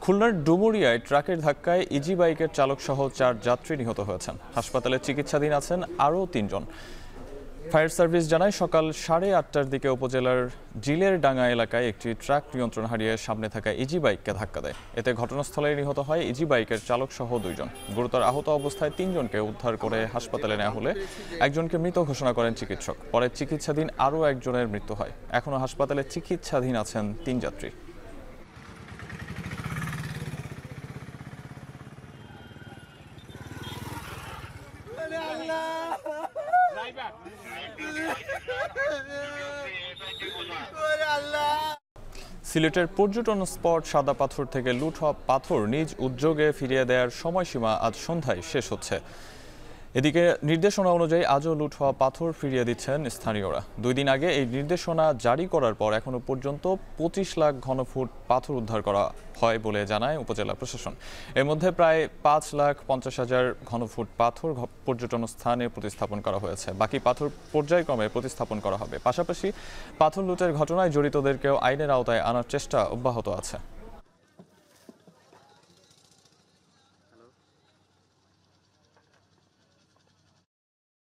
খুলনার ডুমুরিয়ায় ট্রাকের ধাক্কায় ইজি বাইকের চালক সহ 4 যাত্রী নিহত হয়েছেন। হাসপাতালে চিকিৎসাধীন আছেন আরও 3 জন। ফায়ার সার্ভিস জানায় সকাল 8:30টার দিকে উপজেলার জিলের ডাঙ্গা এলাকায় একটি ট্রাক নিয়ন্ত্রণ হারিয়ে সামনে থাকা ইজি বাইককে ধাক্কা দেয়। এতে ঘটনাস্থলেই নিহত হয় ইজি বাইকের চালক সহ 2 জন। গুরুতর আহত অবস্থায় 3 জনকে উদ্ধার করে হাসপাতালে নেওয়া হলে একজনকে মৃত ঘোষণা করেন চিকিৎসক। পরে চিকিৎসাধীন আরও একজনের মৃত্যু হয়। এখনও হাসপাতালে চিকিৎসাধীন আছেন 3 যাত্রী। সিলেটের পর্যটন স্পট সাদা পাথর থেকে লুট হওয়া পাথর নিজ উদ্যোগে ফিরিয়ে দেওয়ার সময়সীমা আজ সন্ধ্যায় শেষ হচ্ছে। এদিকে নির্দেশনা অনুযায়ী আজও লুট হওয়া পাথর ফিরিয়ে দিচ্ছেন স্থানীয়রা। 2 দিন আগে এই নির্দেশনা জারি করার পর এখনো পর্যন্ত 25 লাখ ঘনফুট পাথর উদ্ধার করা হয় বলে জানায় উপজেলা প্রশাসন। এর মধ্যে প্রায় 5,50,000 ঘনফুট পাথর পর্যটন স্থানে প্রতিস্থাপন করা হয়েছে। বাকি পাথর পর্যায়ক্রমে প্রতিস্থাপন করা হবে। পাশাপাশি পাথর লুটের ঘটনায় জড়িতদেরকেও আইনের আওতায় আনার চেষ্টা অব্যাহত আছে।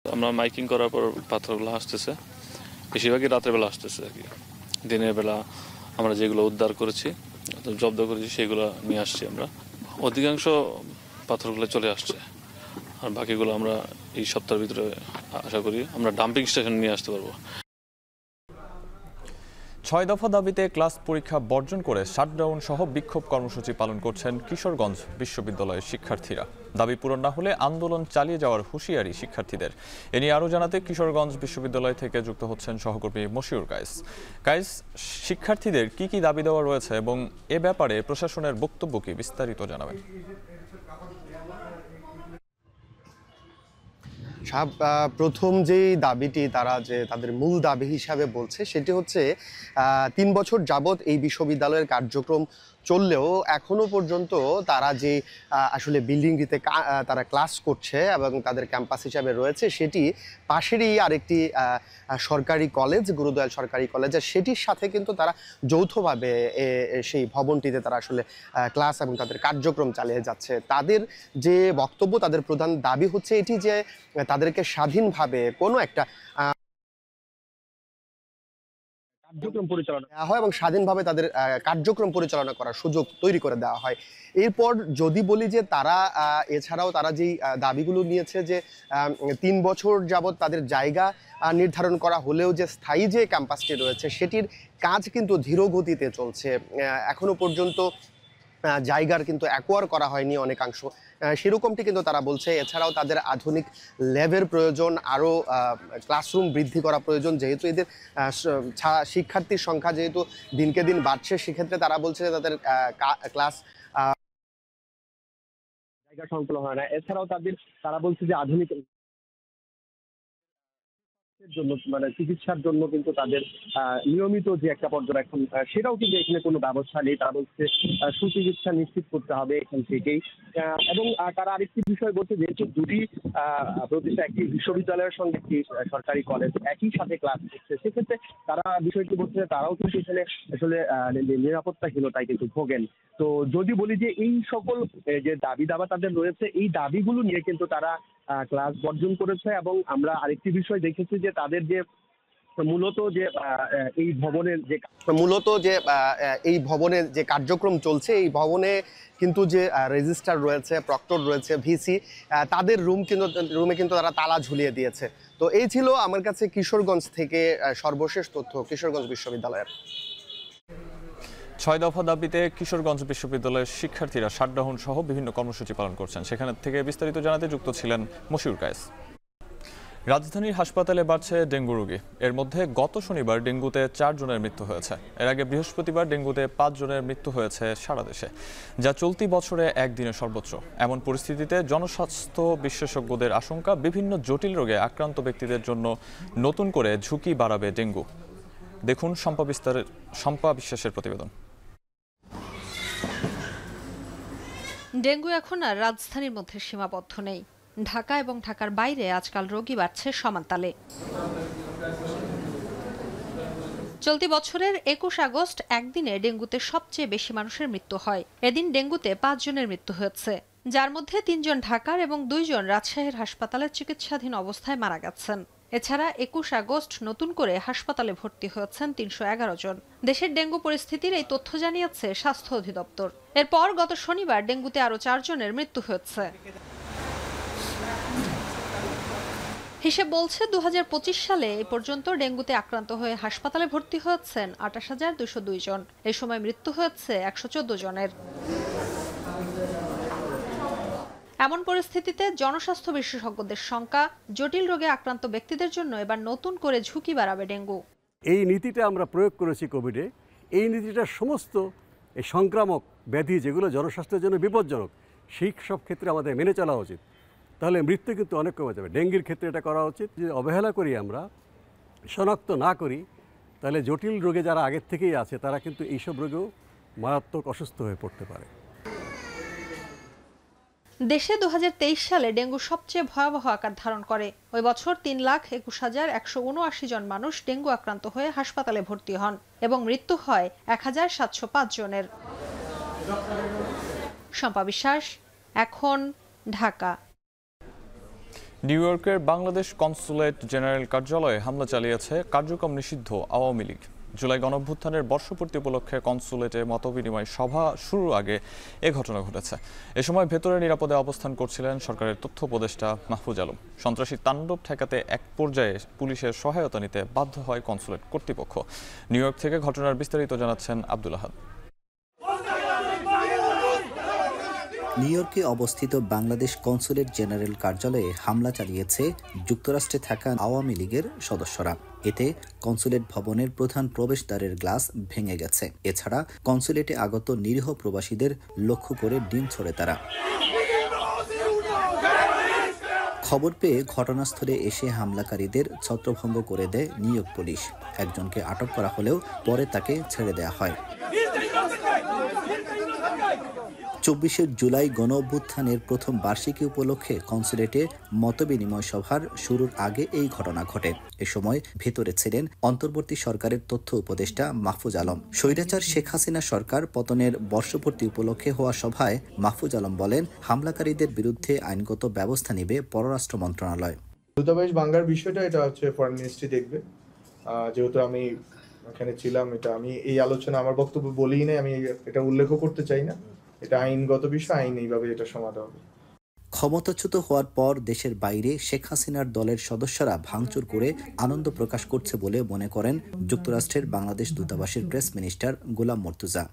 আমরা মাইকিং করার পর পাথরগুলো আসতেছে, বেশিরভাগই রাতের বেলা আসতেছে আর কি। দিনের বেলা আমরা যেগুলো উদ্ধার করেছি, জব্দ করেছি, সেগুলো নিয়ে আসছি আমরা। অধিকাংশ পাথরগুলো চলে আসছে, আর বাকিগুলো আমরা এই সপ্তাহের ভিতরে আশা করি আমরা ডাম্পিং স্টেশন নিয়ে আসতে পারবো। 6 দফা দাবিতে ক্লাস পরীক্ষা বর্জন করে শাটডাউন সহ বিক্ষোভ কর্মসূচি পালন করছেন কিশোরগঞ্জ বিশ্ববিদ্যালয়ের শিক্ষার্থীরা। দাবি পূরণ না হলে আন্দোলন চালিয়ে যাওয়ার হুঁশিয়ারি শিক্ষার্থীদের। এ নিয়ে আরও জানাতে কিশোরগঞ্জ বিশ্ববিদ্যালয় থেকে যুক্ত হচ্ছেন সহকর্মী মশিউর কায়েস। কায়েস, শিক্ষার্থীদের কি কি দাবি দেওয়া রয়েছে এবং এ ব্যাপারে প্রশাসনের বক্তব্য কি, বিস্তারিত জানাবেন। প্রথম যেই দাবিটি তারা যে তাদের মূল দাবি হিসাবে বলছে সেটি হচ্ছে 3 বছর যাবৎ এই বিশ্ববিদ্যালয়ের কার্যক্রম চললেও এখনো পর্যন্ত তারা যে আসলে বিল্ডিংটিতে তারা ক্লাস করছে এবং তাদের ক্যাম্পাস হিসাবে রয়েছে, সেটি পাশেরই আরেকটি সরকারি কলেজ, গুরুদয়াল সরকারি কলেজ, সেটির সাথে কিন্তু তারা যৌথভাবে সেই ভবনটিতে তারা আসলে ক্লাস এবং তাদের কার্যক্রম চালিয়ে যাচ্ছে। তাদের যে বক্তব্য, তাদের প্রধান দাবি হচ্ছে এটি যে তাদেরকে স্বাধীনভাবে কোনো একটা কার্যক্রম পরিচালনা দেওয়া হয় এবং স্বাধীনভাবে তাদের কার্যক্রম পরিচালনা করার সুযোগ তৈরি করে দেওয়া হয়। এরপর যদি বলি যে তারা এছাড়াও তারা যেই দাবিগুলো নিয়েছে যে 3 বছর যাবৎ তাদের জায়গা নির্ধারণ করা হলেও যে স্থায়ী যে ক্যাম্পাসটি রয়েছে সেটির কাজ কিন্তু ধীর গতিতে চলছে। এখনো পর্যন্ত জায়গার কিন্তু অ্যাকোয়ার করা হয়নি অনেকাংশ, সেরকমটি কিন্তু তারা বলছে। এছাড়াও তাদের আধুনিক ল্যাবের প্রয়োজন, আরও ক্লাসরুম বৃদ্ধি করা প্রয়োজন, যেহেতু এদের শিক্ষার্থীর সংখ্যা যেহেতু দিনকে দিন বাড়ছে, সেক্ষেত্রে তারা বলছে যে তাদের ক্লাস জায়গা সংকুলন হয় না। এছাড়াও তারা বলছে যে আধুনিক জন্য মানে চিকিৎসার জন্য কিন্তু তাদের নিয়মিত যে একটা পর্যবেক্ষণ সেটাও কিন্তু এখানে কোনো ব্যবস্থা নেই। তারা বলছে সুচিকিৎসা নিশ্চিত করতে হবে এখান থেকেই। এবং তারা আরেকটি বিষয় বলছে, যেহেতু দুটি প্রতিষ্ঠান, একটি বিশ্ববিদ্যালয়ের সঙ্গে একটি সরকারি কলেজ একই সাথে ক্লাস করছে, সেক্ষেত্রে তারা বিষয়টি বলছে যে তারাও কিন্তু এখানে আসলে নিরাপত্তাহীনতায় কিন্তু ভোগেন। তো যদি বলি যে এই সকল যে দাবি দাবা তাদের রয়েছে, এই দাবিগুলো নিয়ে কিন্তু তারা ক্লাস বর্জন করেছে। এবং আমরা আরেকটি বিষয় দেখেছি যে তাদের যে মূলত যে এই ভবনের যে কার্যক্রম চলছে, এই ভবনে কিন্তু যে রেজিস্ট্রার রয়েছে, প্রক্টর রয়েছে, ভিসি, তাদের রুমে কিন্তু তারা তালা ঝুলিয়ে দিয়েছে। তো এই ছিল আমার কাছে কিশোরগঞ্জ থেকে সর্বশেষ তথ্য কিশোরগঞ্জ বিশ্ববিদ্যালয়ের। 6 দফা দাবিতে কিশোরগঞ্জ বিশ্ববিদ্যালয়ের শিক্ষার্থীরা শাটডাউন সহ বিভিন্ন কর্মসূচি পালন করছেন। সেখানে থেকে বিস্তারিত জানাতে যুক্ত ছিলেন মশিউর কায়েস। রাজধানীর হাসপাতালে বাড়ছে ডেঙ্গু রোগী। এর মধ্যে গত শনিবার ডেঙ্গুতে 4 জনের মৃত্যু হয়েছে। এর আগে বৃহস্পতিবার ডেঙ্গুতে 5 জনের মৃত্যু হয়েছে সারা দেশে, যা চলতি বছরে একদিনে সর্বোচ্চ। এমন পরিস্থিতিতে জনস্বাস্থ্য বিশেষজ্ঞদের আশঙ্কা, বিভিন্ন জটিল রোগে আক্রান্ত ব্যক্তিদের জন্য নতুন করে ঝুঁকি বাড়াবে ডেঙ্গু। দেখুন শম্পা বিশ্বাসের প্রতিবেদন। ডেঙ্গু এখন আর রাজধানীর মধ্যে সীমাবদ্ধ নেই। ঢাকা এবং ঢাকার বাইরে আজকাল রোগী বাড়ছে সমান তালে। চলতি বছরের 21 আগস্ট একদিনে ডেঙ্গুতে সবচেয়ে বেশি মানুষের মৃত্যু হয়। এদিন ডেঙ্গুতে 5 জনের মৃত্যু হয়েছে, যার মধ্যে 3 জন ঢাকার এবং 2 জন রাজশাহীর হাসপাতালে চিকিৎসাধীন অবস্থায় মারা গেছেন। এছাড়া 21 আগস্ট নতুন করে হাসপাতালে ভর্তি হয়েছেন 311 জন। দেশের ডেঙ্গু পরিস্থিতির এই তথ্য জানিয়েছে স্বাস্থ্য অধিদপ্তর। এরপর গত শনিবার ডেঙ্গুতে আরও 4 জনের মৃত্যু হয়েছে। হিসেব বলছে 2025 সালে এ পর্যন্ত ডেঙ্গুতে আক্রান্ত হয়ে হাসপাতালে ভর্তি হয়েছেন 28,202 জন। এ সময় মৃত্যু হয়েছে 114 জনের। এমন পরিস্থিতিতে জনস্বাস্থ্য বিশেষজ্ঞদের শঙ্কা, জটিল রোগে আক্রান্ত ব্যক্তিদের জন্য এবার নতুন করে ঝুঁকি বাড়াবে ডেঙ্গু। এই নীতিটা আমরা প্রয়োগ করেছি কোভিডে। এই নীতিটা সমস্ত এই সংক্রামক ব্যাধি যেগুলো জনস্বাস্থ্যের জন্য বিপজ্জনক, সেই সব ক্ষেত্রে আমাদের মেনে চলা উচিত। তাহলে মৃত্যু কিন্তু অনেক কমে যাবে। ডেঙ্গির ক্ষেত্রে এটা করা উচিত। যদি অবহেলা করি, আমরা শনাক্ত না করি, তাহলে জটিল রোগে যারা আগের থেকেই আছে তারা কিন্তু এইসব রোগেও মারাত্মক অসুস্থ হয়ে পড়তে পারে। দেশে 2023 সালে ডেঙ্গু সবচেয়ে ভয়াবহ আকার ধারণ করে। ওই বছর 3,21,179 জন মানুষ ডেঙ্গু আক্রান্ত হয়ে হাসপাতালে ভর্তি হন এবং মৃত্যু হয় 1,705 জনের। শম্পা বিশ্বাস, এখন, ঢাকা। নিউ ইয়র্কের বাংলাদেশ কনসুলেট জেনারেল কার্যালয়ে হামলা চালিয়েছে কার্যক্রম নিষিদ্ধ আওয়ামী লীগ। জুলাই গণঅভ্যুত্থানের বর্ষপূর্তি উপলক্ষে কনসুলেটে মতবিনিময় সভা শুরুর আগে এ ঘটনা ঘটেছে। এ সময় ভেতরে নিরাপদে অবস্থান করছিলেন সরকারের তথ্য উপদেষ্টা মাহফুজ আলম। সন্ত্রাসী তাণ্ডব ঠেকাতে এক পর্যায়ে পুলিশের সহায়তা নিতে বাধ্য হয় কনসুলেট কর্তৃপক্ষ। নিউ ইয়র্ক থেকে ঘটনার বিস্তারিত জানাচ্ছেন আব্দুল আহাদ। নিউ ইয়র্কে অবস্থিত বাংলাদেশ কনসুলেট জেনারেল কার্যালয়ে হামলা চালিয়েছে যুক্তরাষ্ট্রে থাকা আওয়ামী লীগের সদস্যরা। এতে কনসুলেট ভবনের প্রধান প্রবেশদ্বারের গ্লাস ভেঙে গেছে। এছাড়া কনসুলেটে আগত নিরীহ প্রবাসীদের লক্ষ্য করে ডিম ছোড়ে তারা। খবর পেয়ে ঘটনাস্থলে এসে হামলাকারীদের ছত্রভঙ্গ করে দেয় নিউ ইয়র্ক পুলিশ। একজনকে আটক করা হলেও পরে তাকে ছেড়ে দেওয়া হয়। 24 জুলাই গণঅভ্যুত্থানের প্রথম বার্ষিকী উপলক্ষে কনসুলেটে মতবিনিময় সভার শুরুর আগে এই ঘটনা ঘটে। এ সময় ভেতরে ছিলেন অন্তর্বর্তী সরকারের তথ্য উপদেষ্টা মাহফুজ আলম। স্বৈরাচার শেখ হাসিনা সরকার পতনের বর্ষপূর্তি উপলক্ষে হওয়া সভায় মাহফুজ আলম বলেন, হামলাকারীদের বিরুদ্ধে আইনগত ব্যবস্থা নেবে পররাষ্ট্র মন্ত্রণালয়। দূতাবাস ভাঙার বিষয়টা এটা হচ্ছে ফরেন মিনিস্ট্রি দেখবে। যেহেতু আমি এখানে ছিলাম, এটা আমি এই আলোচনা আমার বক্তব্য বলিই নাই, আমি এটা উল্লেখও করতে চাই না। এটা আইনগত বিষয়, আইন এইভাবে এটা সমাধান হবে। ক্ষমতাচ্যুত হওয়ার পর দেশের বাইরে শেখ হাসিনার দলের সদস্যরা ভাঙচুর করে আনন্দ প্রকাশ করছে বলে মনে করেন যুক্তরাষ্ট্রের বাংলাদেশ দূতাবাসের প্রেস মিনিস্টার গোলাম মর্তুজা।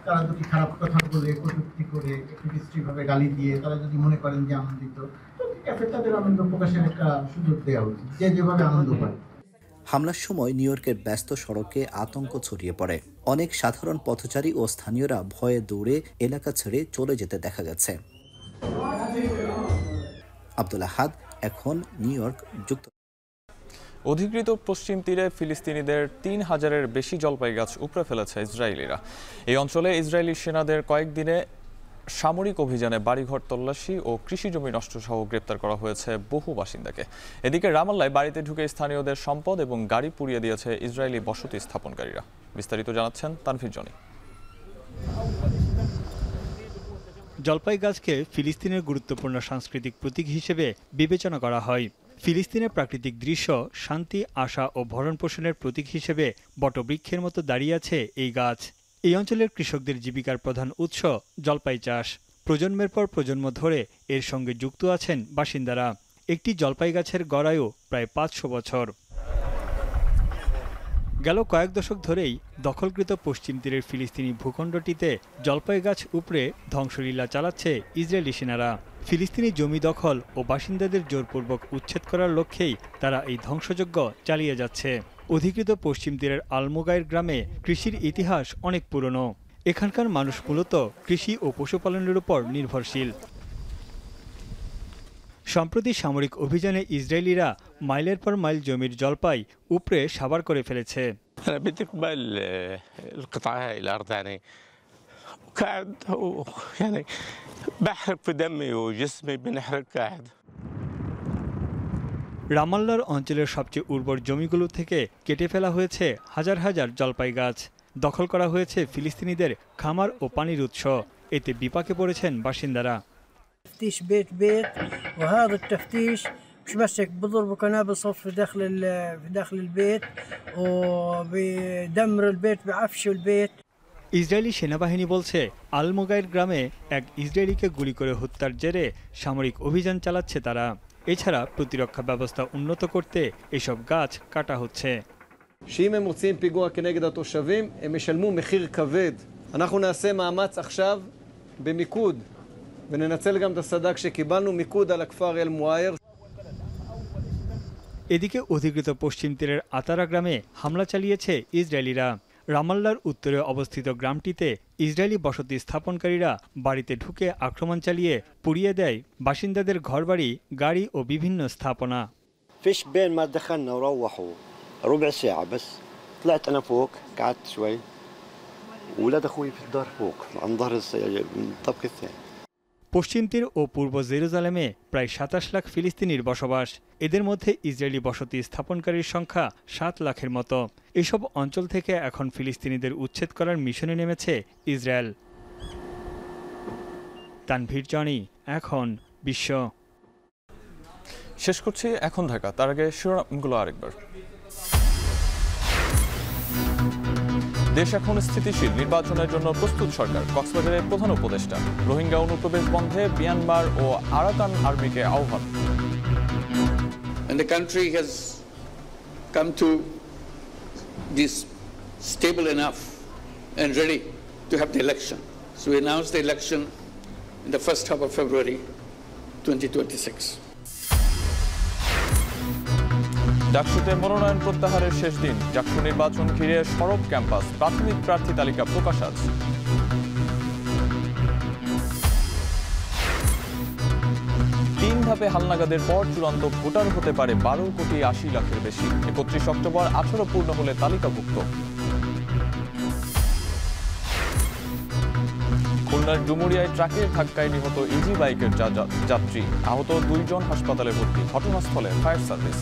তারা যদি খারাপ কথা বলে, কটূক্তি করে, একটু বিশ্রীভাবে গালি দিয়ে তারা যদি মনে করেন যে আনন্দিত, তো ক্যাফে তাদের আনন্দ প্রকাশের একটা সুযোগ দেওয়া উচিত, যে যেভাবে আনন্দ পায়। হামলার সময় নিউ ইয়র্কের ব্যস্ত সড়কে আতঙ্ক ছড়িয়ে পড়ে। অনেক সাধারণ পথচারী ও স্থানীয়রা ভয়ে দৌড়ে এলাকা ছেড়ে চলে যেতে দেখা গেছে। আব্দুল আহাদ, এখন নিউ ইয়র্ক, যুক্ত। অধিকৃত পশ্চিম তীরে ফিলিস্তিনিদের ৩,০০০-এর বেশি জলপাই গাছ উপড়ে ফেলেছে ইসরায়েলিরা। এই অঞ্চলে ইসরায়েলি সেনাদের কয়েকদিনে সামরিক অভিযানে বাড়িঘর তল্লাশি ও কৃষি জমি নষ্ট সহ গ্রেপ্তার করা হয়েছে বহু বাসিন্দাকে। এদিকে রামাল্লায় বাড়িতে ঢুকে স্থানীয়দের সম্পদ এবং গাড়ি পুড়িয়ে দিয়েছে ইসরায়েলি বসতি স্থাপনকারীরা। বিস্তারিত জানাচ্ছেন তানভীর জনি। জলপাই গাছকে ফিলিস্তিনের গুরুত্বপূর্ণ সাংস্কৃতিক প্রতীক হিসেবে বিবেচনা করা হয়। ফিলিস্তিনের প্রাকৃতিক দৃশ্য, শান্তি, আশা ও ভরণ পোষণের প্রতীক হিসেবে বটবৃক্ষের মতো দাঁড়িয়ে আছে এই গাছ। এই অঞ্চলের কৃষকদের জীবিকার প্রধান উৎস জলপাই চাষ। প্রজন্মের পর প্রজন্ম ধরে এর সঙ্গে যুক্ত আছেন বাসিন্দারা। একটি জলপাই গাছের গড়ায়ু প্রায় ৫০০ বছর। গেল কয়েক দশক ধরেই দখলকৃত পশ্চিম তীরের ফিলিস্তিনি ভূখণ্ডটিতে জলপাই গাছ উপড়ে ধ্বংসলীলা চালাচ্ছে ইসরায়েলি সেনারা। ফিলিস্তিনি জমি দখল ও বাসিন্দাদের জোরপূর্বক উচ্ছেদ করার লক্ষ্যেই তারা এই ধ্বংসযজ্ঞ চালিয়ে যাচ্ছে। অধিকৃত পশ্চিম তীরের আলমোগাইর গ্রামে কৃষির ইতিহাস অনেক পুরনো। এখানকার মানুষ মূলত কৃষি ও পশুপালনের উপর নির্ভরশীল। সম্প্রতি সামরিক অভিযানে ইসরায়েলিরা মাইলের পর মাইল জমির জলপাই উপড়ে সাবার করে ফেলেছে। রামাল্লার অঞ্চলের সবচেয়ে উর্বর জমিগুলো থেকে কেটে ফেলা হয়েছে হাজার হাজার জলপাই গাছ। দখল করা হয়েছে ফিলিস্তিনিদের খামার ও পানির উৎস। এতে বিপাকে পড়েছেন বাসিন্দারা। تفتيش بيت بيت، وهذا التفتيش مش بس هيك بضربوا قنابل صف في داخل البيت وبدمر البيت بعفشوا البيت। ইসরায়েলি সেনাবাহিনী বলছে আলমোগাইর গ্রামে এক ইসরায়েলিকে গুলি করে হত্যার জেরে সামরিক অভিযান চালাচ্ছে তারা। এছাড়া প্রতিরক্ষা ব্যবস্থা উন্নত করতে এসব গাছ কাটা হচ্ছে। שאם הם רוצים פיגוע כנגד התושבים, הם ישלמו מחיר כבד. אנחנו נעשה מאמץ עכשיו במיקוד וננצל גם את הסד"כ שקיבלנו מיקוד על הכפר אל-מוע'ייר. এদিকে অধিকৃত পশ্চিম তীরের আতারা গ্রামে হামলা চালিয়েছে ইসরায়েলিরা। রামাল্লার উত্তরে অবস্থিত গ্রামটিতে ইসরায়েলি বসতি স্থাপনকারীরা বাড়িতে ঢুকে আক্রমণ চালিয়ে পুড়িয়ে দেয় বাসিন্দাদের ঘরবাড়ি, গাড়ি ও বিভিন্ন স্থাপনা। فيش بين ما دخلنا وروحوا ربع ساعة بس طلعت أنا فوق قعدت شوي وولاد أخوي في الدار فوق عن ظهر الطبق الثاني। পশ্চিম তীর ও পূর্ব জেরুজালেমে প্রায় ২৭ লাখ ফিলিস্তিনির বসবাস। এদের মধ্যে ইসরায়েলি বসতি স্থাপনকারীর সংখ্যা ৭ লাখের মতো। এসব অঞ্চল থেকে এখন ফিলিস্তিনিদের উচ্ছেদ করার মিশনে নেমেছে ইসরায়েল। তানভীর জনি, এখন বিশ্ব। শেষ করছি এখন ঢাকা, তার আগে শিরোনামগুলো আরেকবার। দেশ এখন স্থিতিশীল, নির্বাচনের জন্য প্রস্তুত সরকার, কক্সবাজারের প্রধান উপদেষ্টা। রোহিঙ্গা অনুপ্রবেশ বন্ধে মিয়ানমার ও আরাকান আর্মিকে আহ্বান। And the country has come to this stable enough and ready to have the election. So we announced the election in the first half of February 2026. ডাকসুতে মনোনয়ন প্রত্যাহারের শেষ দিন, ডাকসু নির্বাচন ঘিরে সরব ক্যাম্পাস, প্রাথমিক প্রার্থী তালিকা প্রকাশ আজ। ৩ ধাপে হালনাগাদের পর চূড়ান্ত ভোটার হতে পারে ১২,৮০,০০,০০০ বেশি। ৩১ অক্টোবর ১৮ পূর্ণ হলে তালিকাভুক্ত। খুলনার ডুমুরিয়ায় ট্রাকের ধাক্কায় নিহত ইজি বাইকের যাত্রী, আহত ২ জন হাসপাতালে ভর্তি, ঘটনাস্থলে ফায়ার সার্ভিস।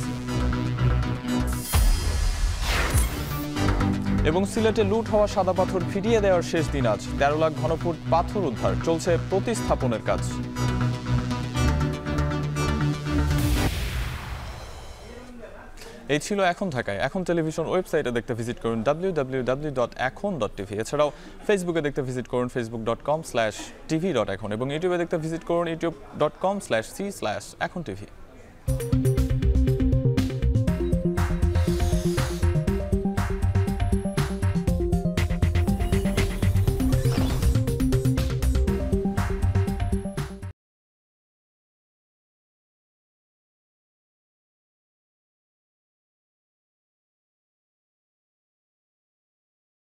এবং সিলেটে লুট হওয়া সাদা পাথর ফিরিয়ে দেওয়ার শেষ দিন আজ। ১৩ লাখ ঘনফুট পাথর উদ্ধার, চলছে প্রতিস্থাপনের কাজ। এই ছিল এখন ঢাকায়। এখন টেলিভিশন ওয়েবসাইটে দেখতে ভিজিট করুন www.ekhon.tv। এছাড়াও ফেসবুকে দেখতে ভিজিট করুন facebook.com/tv.ekhon এবং ইউটিউবে দেখতে ভিজিট করুন youtube.com/c/ekhon tv।